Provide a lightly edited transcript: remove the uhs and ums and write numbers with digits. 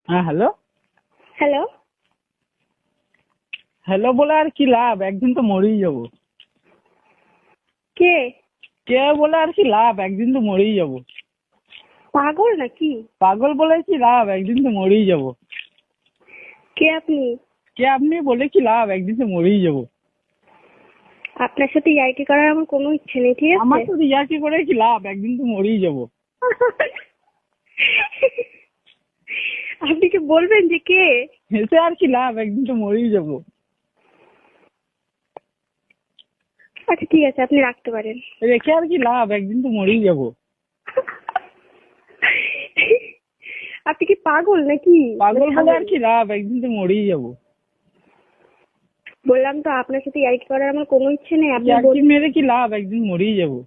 হ্যাঁ hello. Hello. Hello বলে আর কি লাভ, একদিন তো মরেই যাবো। কে? কে বলে আর কি লাভ, একদিন তো মরেই যাবো। পাগল নাকি? পাগল বলে কি লাভ, একদিন তো মরেই যাবো। কে আপনি? কে আপনি বলে কি লাভ, একদিন তো মরেই যাবো। আপনার সাথে ইয়ার্কি করার আমার কোনো ইচ্ছে নেই, ঠিক আমার আছে? তো ইয়ার্কি করে কি লাভ, একদিন তো মরেই যাবো। আপনি কি বলবেন যে কে? হেসে আর কি লাভ, একদিন তো মরেই যাবো। আচ্ছা ঠিক আছে, আপনি রাখতে পারেন। রেখে আর কি লাভ, একদিন তো মরেই যাবো। আপনি কি পাগল নাকি? পাগল বলে আর কি লাভ, একদিন তো মরেই যাবো। বললাম তো আপনার সাথে ইয়ার্কি করার আমার কোনো ইচ্ছে নেই। আপনি ইয়ার্কি বলুন। মেরে কি লাভ, একদিন মরেই যাবো।